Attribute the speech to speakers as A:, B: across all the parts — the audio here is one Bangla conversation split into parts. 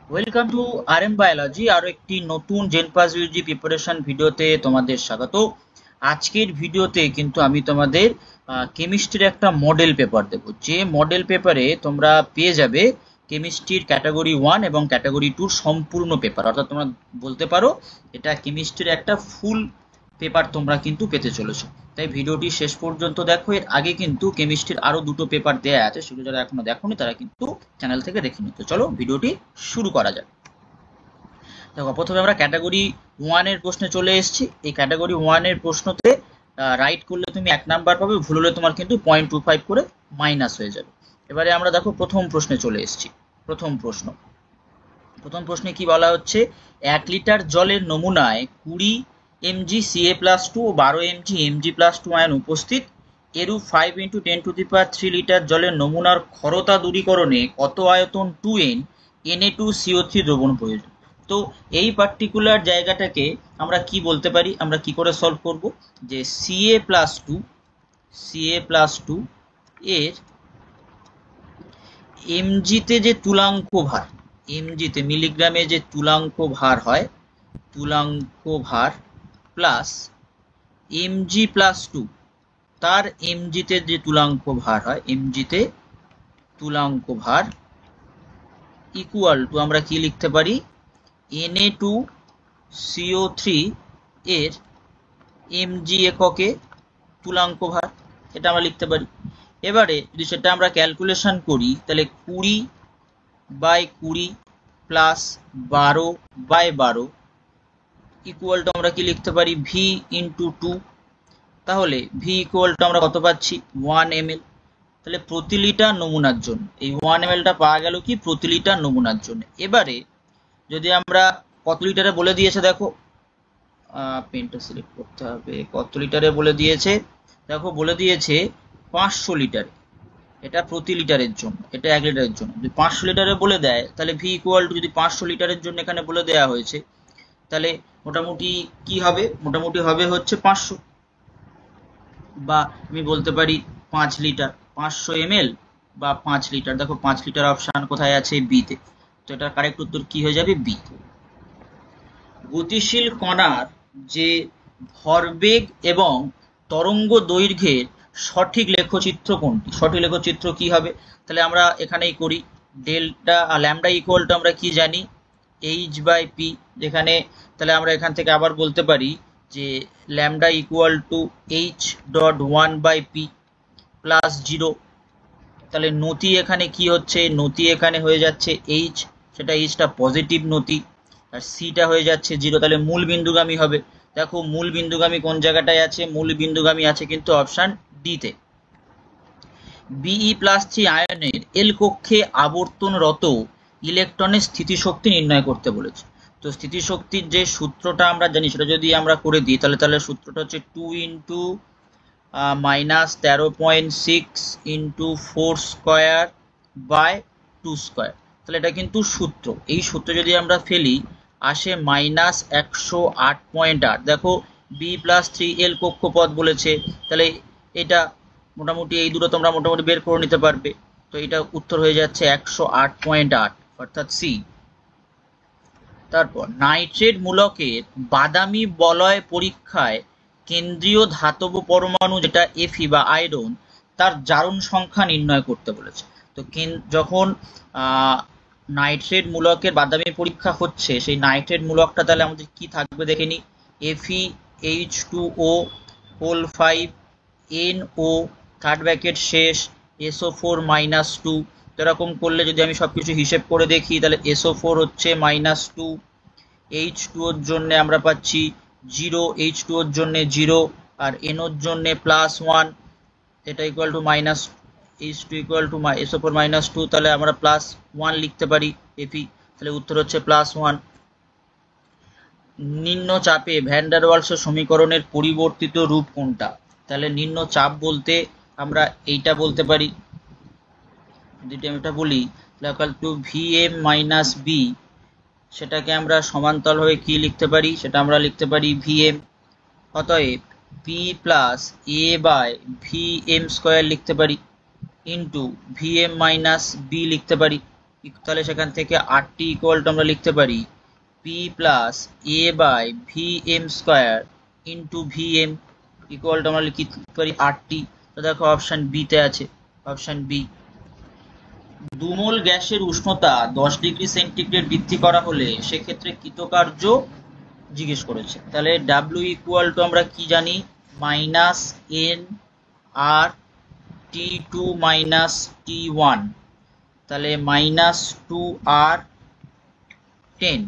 A: Welcome to RM biology. আরো একটি নতুন জেনপাস ইউজি প্রিপারেশন ভিডিওতে তোমাদের স্বাগত। আজকের ভিডিওতে কিন্তু আমি তোমাদের কেমিস্ট্রির একটা মডেল পেপার দেব, যে মডেল পেপারে তোমরা পেয়ে যাবে কেমিস্ট্রির ক্যাটাগরি 1 এবং ক্যাটাগরি 2 সম্পূর্ণ পেপার। অর্থাৎ তোমরা বলতে পারো এটা কেমিস্ট্রির একটা ফুল পেপার তোমরা কিন্তু পেতে চলেছো। তাই ভিডিওটি শেষ পর্যন্ত দেখো। এর আগে কিন্তু কেমিস্ট্রির আরো দুটো পেপার দেয়া আছে, সেগুলো যারা এখনো দেখোনি তারা কিন্তু চ্যানেল থেকে দেখে নিতে। চলো ভিডিওটি শুরু করা যাক। দেখো, প্রথমে আমরা ক্যাটাগরি 1 এর প্রশ্নে চলে এসেছি। এই ক্যাটাগরি 1 এর প্রশ্নতে রাইট করলে তুমি 1 নাম্বার পাবে, ভুল হলে তোমার কিন্তু 0.25 করে মাইনাস হয়ে যাবে। এবারে আমরা দেখো প্রথম প্রশ্নে চলে এসেছি। প্রথম প্রশ্নে কি বলা হচ্ছে, 1 লিটার জলের নমুনায় 20 mg Ca+2 ও 12 mg Mg+2 আয়ন উপস্থিত। এরূপ 5 × 10⁻³ লিটার জলের নমুনার ক্ষরতা দূরীকরণে কত আয়তন 2n Na2CO3 দ্রবণ প্রয়োজন। তো এই পার্টিকুলার জায়গাটাকে আমরা কি বলতে পারি, আমরা কি করে সলভ করব, যে Ca+2 এর এমজিতে যে তুলাঙ্ক ভার, এমজিতে মিলিগ্রামে যে তুলাঙ্ক ভার হয়, তুলাঙ্ক ভার প্লাস Mg+2 তার এমজিতে যে তুলাঙ্ক ভার হয়, এমজিতে তুলাঙ্ক ভার ইকুয়াল টু আমরা কি লিখতে পারি, Na2CO3 এর mg এককে তুলাঙ্ক ভার, এটা আমরা লিখতে পারি। এবারে যদি সেটা আমরা ক্যালকুলেশন করি, তাহলে 20/20 প্লাস 12/12 ইকুয়াল টু আমরা কি লিখতে পারি, v × 2। তাহলে v ইকুয়াল টু আমরা কত পাচ্ছি, 1 ml। তাহলে প্রতি লিটার নমুনার জন্য এই 1 ml টা পাওয়া গেল কি, প্রতি লিটার নমুনার জন্য। এবারে যদি আমরা কত লিটারে বলে দিয়েছে, দেখো পেনটা সিলেক্ট করতে হবে, কত লিটারে বলে দিয়েছে, দেখো বলে দিয়েছে 500 লিটারে। এটা প্রতি লিটারের জন্য, এটা 1 লিটারের জন্য। যদি 500 লিটারে বলে দেয়, তাহলে ভি ইকুয়াল টু, যদি 500 লিটারের জন্য এখানে বলে দেওয়া হয়েছে, তাহলে মোটামুটি কি হবে, মোটামুটি হবে হচ্ছে 500, বা আমি বলতে পারি 5 লিটার, 500 ml বা 5 লিটার। দেখো 5 লিটার অপশান কোথায় আছে, বিতে। তো এটার কারেক্ট উত্তর কি হয়ে যাবে, বি। গতিশীল কণার যে ভরবেগ এবং তরঙ্গ দৈর্ঘ্যের সঠিক লেখচিত্র কোনটি, সঠিক লেখচিত্র কি হবে, তাহলে আমরা এখানেই করি। ডেল্টা ল্যামডা ইকুয়াল টু আমরা কি জানি, h/p। যেখানে তাহলে আমরা এখান থেকে আবার বলতে পারি যে lambda equal to h.1/p plus 0। তাহলে নতি এখানে কি হচ্ছে, নতি এখানে হয়ে যাচ্ছে h, সেটা hটা পজিটিভ নতি, আর সিটা হয়ে যাচ্ছে 0। তাহলে মূল বিন্দুগামী হবে। দেখো মূল বিন্দুগামী কোন জায়গাটায় আছে, মূল বিন্দুগামী আছে কিন্তু অপশান ডিতে। Be+3 আয়নের এল কক্ষে আবর্তনরত ইলেকট্রনের স্থিতিশক্তি নির্ণয় করতে বলেছে। তো স্থিতিশক্তির যে সূত্রটা আমরা জানি, সেটা যদি আমরা করে দিই, তাহলে সূত্রটা হচ্ছে 2 × -13.6 × 4²/2²। তাহলে এটা কিন্তু সূত্র, এই সূত্র যদি আমরা ফেলি আসে -108.8। দেখো B+3 এল কক্ষপথ বলেছে, তাহলে এটা মোটামুটি এই দুটো তোমরা মোটামুটি বের করে নিতে পারবে। তো এটা উত্তর হয়ে যাচ্ছে 108.8, অর্থাৎ সি। তারপর নাইট্রেট মূলকের বাদামি বলয় পরীক্ষায় কেন্দ্রীয় ধাতব পরমাণু যেটা Fe বা আয়রন, তার জারণ সংখ্যা নির্ণয় করতে বলেছে। তো যখন নাইট্রেট মূলকের বাদামি পরীক্ষা হচ্ছে, সেই নাইট্রেট মূলকটা তাহলে আমাদের কি থাকবে দেখে নি, FeH2O 5 NO থার্ড ব্র্যাকেট শেষ SO4-2। তো এরকম করলে যদি আমি সবকিছু হিসেব করে দেখি, তাহলে SO4 হচ্ছে -2, H2ওর জন্য আমরা পাচ্ছি 0, H2ওর জন্য 0, আর NOর জন্য +1, এটা equal to H2 equal to SO4-2, তাহলে আমরা +1 লিখতে পারি Fe। তাহলে উত্তর হচ্ছে +1। নিম্ন চাপে ভ্যান ডার ওয়ালসের সমীকরণের পরিবর্তিত রূপ কোনটা, তাহলে নিম্ন চাপ বলতে আমরা এইটা বলতে পারি, যদি আমি এটা বলি ইকুয়াল টু Vm - B, সেটাকে আমরা সমান্তরালভাবে কি লিখতে পারি, সেটা আমরা লিখতে পারি Vm। অতএব P + A/Vm² লিখতে পারি ইন্টু Vm - B লিখতে পারি। তাহলে সেখান থেকে RT ইকুয়াল টু আমরা লিখতে পারি P plus A by VM square into VM equal to আমরা লিখতে পারি RT। তো দেখো অপশন বি তে আছে, অপশন বি। দুমোল গ্যাসের উষ্ণতা 10 ডিগ্রি সেন্টিগ্রেড বৃদ্ধি করা হলে সেক্ষেত্রে কৃতকার্য জিজ্ঞেস করেছে। তাহলে ডাব্লিউ ইকুয়াল টু আমরা কি জানি, মাইনাস এন আর T2 মাইনাস T1, তাহলে মাইনাস 2R10,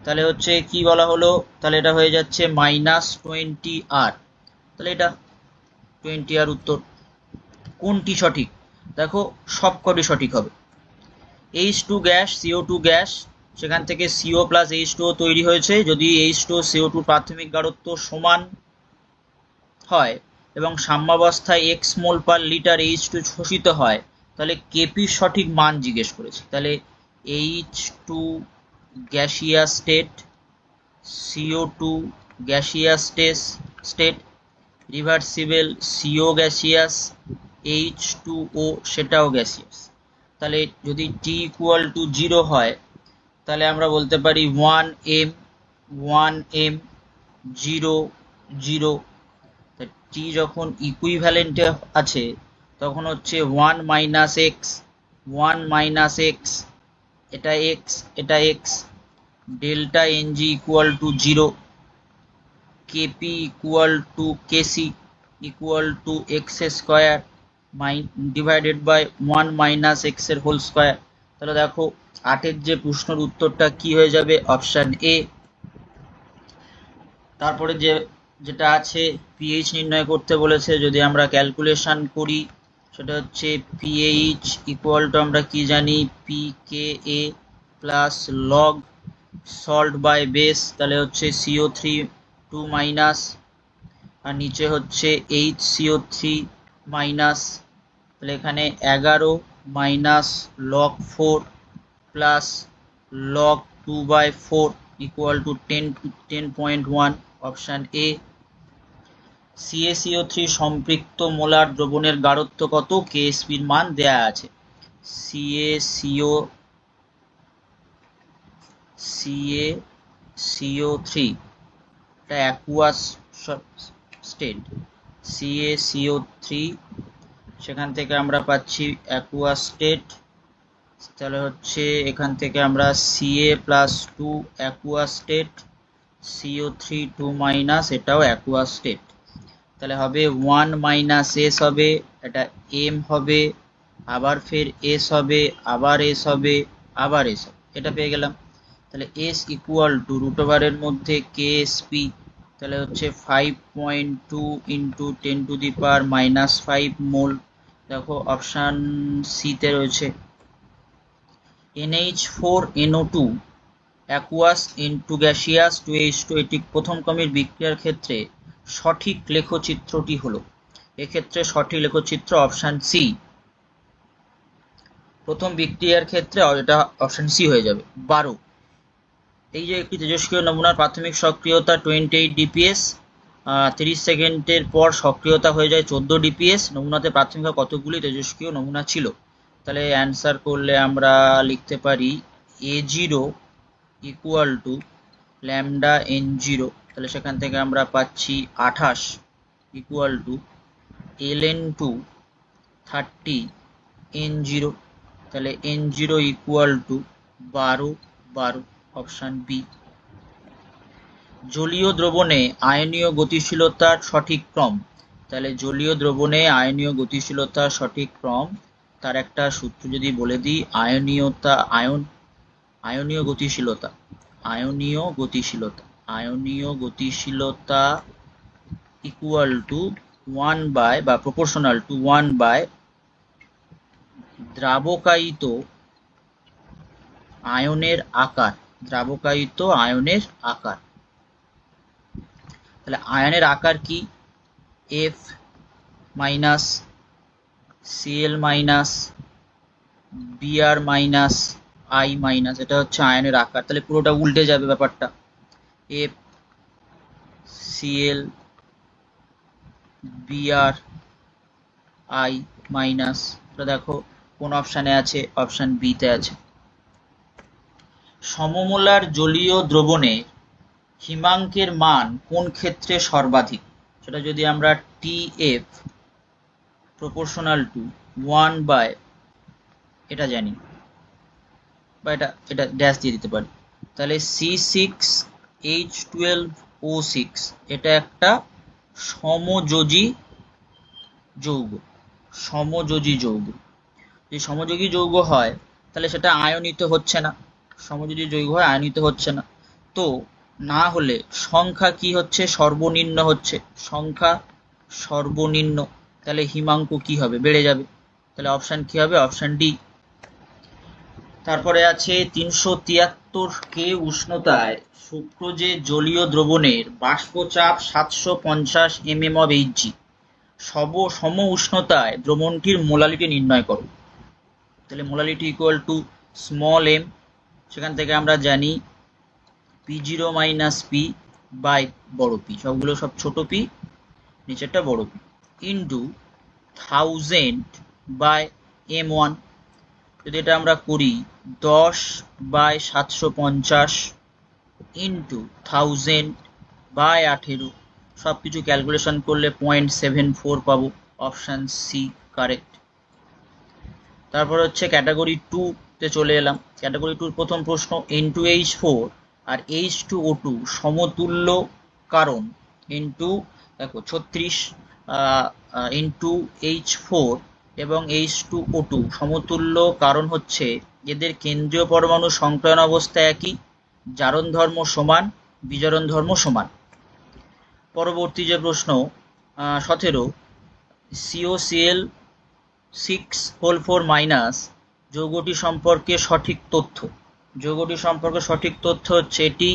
A: তাহলে হচ্ছে কি বলা হলো, তাহলে এটা হয়ে যাচ্ছে মাইনাস 20R। তাহলে এটা 20R উত্তর। কোনটি সঠিক? দেখো সবকটি সঠিক হবে। H2 গ্যাস, CO2 গ্যাস, সেখান থেকে CO প্লাস H2O তৈরি হয়েছে। যদি H2O CO2 প্রাথমিক গাঢ়ত্ব সমান হয় এবং সাম্যাবস্থায় x মোল পার লিটার H2 শোষিত হয়, তাহলে কেপির সঠিক মান জিজ্ঞেস করেছে। তাহলে H2 gaseous state, CO2 gaseous state, reversible CO gaseous, H2O সেটাও গ্যাসিয়াস। তাহলে যদি T ইকুয়াল টু 0 হয় তাহলে আমরা বলতে পারি 1m 0 0। T যখন ইকুইভ্যালেন্টে আছে তখন হচ্ছে 1 মাইনাস এক্স 1 মাইনাস এক্স, এটা এক্স এটা x, delta NG equal to 0, KP equal to KC equal to x square divided by 1 minus x এর হোল স্কোয়ার। তাহলে দেখো 8-এর যে প্রশ্নের উত্তরটা কি হয়ে যাবে, অপশন এ। তারপরে যেটা আছে পিএইচ নির্ণয় করতে বলেছে, যদি আমরা ক্যালকুলেশন করি সেটা হচ্ছে পিএইচ ইকুয়াল টু আমরা কি জানি, PKa plus log salt by base, তাহলে হচ্ছে CO3 2 মাইনাস, আর নিচে হচ্ছে HCO3 মাইনাস, তাহলে এখানে 11 minus log 4 plus log 2/4 equal to 10.1, option A. CaCO3 সম্পৃক্ত মোলার দ্রবণের গাঢ়ত্ব কত, KSPর মান দেয়া আছে। CaCO3 এটা অ্যাকুয়াস স্টেট, CaCO3 সেখান থেকে আমরা পাচ্ছি অ্যাকুয়াস স্টেট, তাহলে হচ্ছে এখান থেকে আমরা Ca plus 2 aqueous state, CO3 2 minus এটাও অ্যাকুয়াস স্টেট, তাহলে হবে 1 মাইনাস এস হবে, এটা এম হবে, আবার ফের এস হবে, আবার এস হবে, আবার এস হবে, এটা পেয়ে গেলাম। তাহলে এস ইকুয়াল টু রুট ওভারের মধ্যে কেএসপি, তাহলে হচ্ছে 5.2 ইন্টু 10⁻⁻5 মোল। দেখো অপশান সিতে রয়েছে। NH4NO2 aqueous into gaseous 2H2, এটি প্রথম ক্রমের বিক্রিয়ার ক্ষেত্রে সঠিক লেখচিত্রটি হলো, এক্ষেত্রে সঠিক লেখচিত্র অপশান সি। প্রথম বিক্রিয়ার ক্ষেত্রে এটা অপশান সি হয়ে যাবে। 12, এই যে একটি তেজস্ক্রিয় নমুনার প্রাথমিক সক্রিয়তা 28 DPS, 30 সেকেন্ডের পর সক্রিয়তা হয়ে যায় 14 DPS, নমুনাতে প্রাথমিক কতগুলি তেজস্ক্রিয় নমুনা ছিল? তাহলে অ্যান্সার করলে আমরা লিখতে পারি A0 equal to lambda N0, তাহলে সেখান থেকে আমরা পাচ্ছি 28 ইকুয়াল টু ln2 30 N0, তাহলে N0 equal to 12, option B. জলীয় দ্রবণে আয়নীয় গতিশীলতার সঠিক ক্রম, তাহলে জলীয় দ্রবণে আয়নীয় গতিশীলতার সঠিক ক্রম, তার একটা সূত্র যদি বলে দিই, আয়নীয় গতিশীলতা ইকুয়াল টু 1 বাই বা প্রপোর্শনাল টু 1 বাই দ্রাবকায়িত আয়নের আকার, তাহলে আয়নের আকার কি, F minus Cl minus Br minus I minus, এটা হচ্ছে আয়নের আকার। তাহলে পুরোটা উল্টে যাবে ব্যাপারটা, F Cl Br I minus. তো দেখো কোন অপশানে আছে? অপশান বি তে আছে। সমমোলার জলীয় দ্রবণে হিমাঙ্কের মান কোন ক্ষেত্রে সর্বাধিক? সেটা যদি আমরা TF প্রপোর্শনাল টু 1 বাই এটা জানি, বা এটা ড্যাশ দিয়ে দিতে পারি, তাহলে C6H12O6 এটা একটা সমযোজী যৌগ। সমযোজী যৌগ, যদি সমযোজী যৌগ হয় তাহলে সেটা আয়নিত হচ্ছে না, সমযোজী যৌগ হয় আয়নিত হচ্ছে না। তো না হলে সংখ্যা কি হচ্ছে? সর্বনিম্ন হচ্ছে, সংখ্যা সর্বনিম্ন, তাহলে হিমাঙ্ক কি হবে? বেড়ে যাবে। তাহলে অপশান কি হবে? Option D. তারপরে আছে 373 কে উষ্ণতায় সুক্রোজের জলীয় দ্রবণের বাষ্পচাপ 750 mm of Hg। সম উষ্ণতায় দ্রবণটির মোলালিটি নির্ণয় করো। তাহলে molality equal to small m, সেখান থেকে আমরা জানি P0 মাইনাস পি বাই বড় পি, সবগুলো সব ছোট পি, নিচেরটা বড় পি, ইন্টু 1000 বাই m1। যদি এটা আমরা করি 10 বাই 750 ইন্টু 1000 বাই 18, সব কিছু ক্যালকুলেশন করলে 0.74 পাবো। Option C correct. তারপর হচ্ছে ক্যাটাগরি 2 তে চলে এলাম। ক্যাটাগরি 2 প্রথম প্রশ্ন, N2H4 আর H2O2 সমতুল্য কারণ ইন্টু, দেখো 36 N2H4 এবং H2O2 সমতুল্য কারণ হচ্ছে এদের কেন্দ্রীয় পরমাণু সংক্রায়ন অবস্থা একই, জারণ ধর্ম সমান, বিজারণ ধর্ম সমান। পরবর্তী যে প্রশ্ন 17 COCl6 যৌগটি সম্পর্কে সঠিক তথ্য। যৌগটি সম্পর্কে সঠিক তথ্য হচ্ছে এটি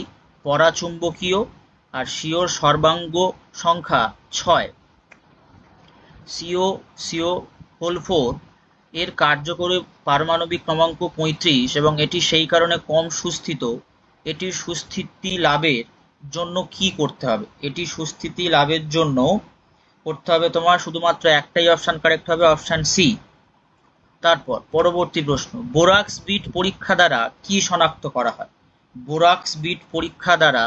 A: পরাচুম্বকীয় আর সিওর সর্বাঙ্গ সংখ্যা 6। CO4 এর কার্যকরী পারমাণবিক ক্রমাঙ্ক 35 এবং এটি সেই কারণে কম সুস্থিত। এটির সুস্থিতি লাভের জন্য কি করতে হবে? এটি সুস্থিতি লাভের জন্য করতে হবে তোমার শুধুমাত্র একটাই অপশান কারেক্ট হবে, অপশান সি। তারপর পরবর্তী প্রশ্ন, বোরাক্স বিট পরীক্ষা দ্বারা কি শনাক্ত করা হয়? বোরাক্স বিট পরীক্ষা দ্বারা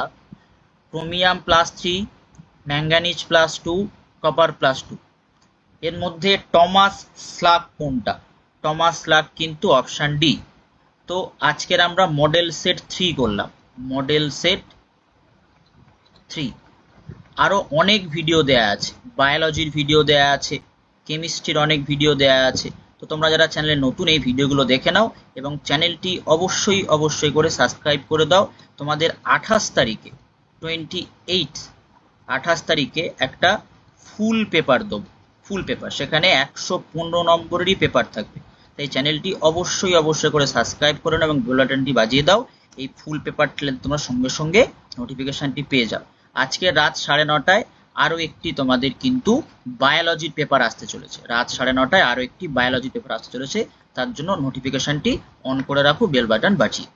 A: ক্রোমিয়াম +3, ম্যাঙ্গানিজ +2, কপার +2। এর মধ্যে টমাস স্লাগ কোনটা? টমাস স্লাগ কিন্তু অপশান ডি। তো আজকের আমরা মডেল সেট 3 করলাম, মডেল সেট 3। আরো অনেক ভিডিও দেয়া আছে, বায়োলজির ভিডিও দেয়া আছে, কেমিস্ট্রির অনেক ভিডিও দেয়া আছে। তো তোমরা যারা চ্যানেলে নতুন এই ভিডিওগুলো দেখে নাও এবং চ্যানেলটি অবশ্যই করে সাবস্ক্রাইব করে দাও। তোমাদের 28 তারিখে 28 তারিখে একটা ফুল পেপার দেবো, ফুল পেপার, সেখানে 115 নম্বরেরই পেপার থাকবে। তাই চ্যানেলটি অবশ্যই করে সাবস্ক্রাইব করে নাও এবং বেল বাটনটি বাজিয়ে দাও। এই ফুল পেপারটি তোমরা সঙ্গে সঙ্গে নোটিফিকেশনটি পেয়ে যাও। আজকে রাত 9:30টায় আরো একটি তোমাদের কিন্তু বায়োলজির পেপার আসতে চলেছে, রাত 9:30টায় আরো একটি বায়োলজি পেপার আসতে চলেছে। তার জন্য নোটিফিকেশনটি অন করে রাখো, বেল বাটন বাজিয়ে।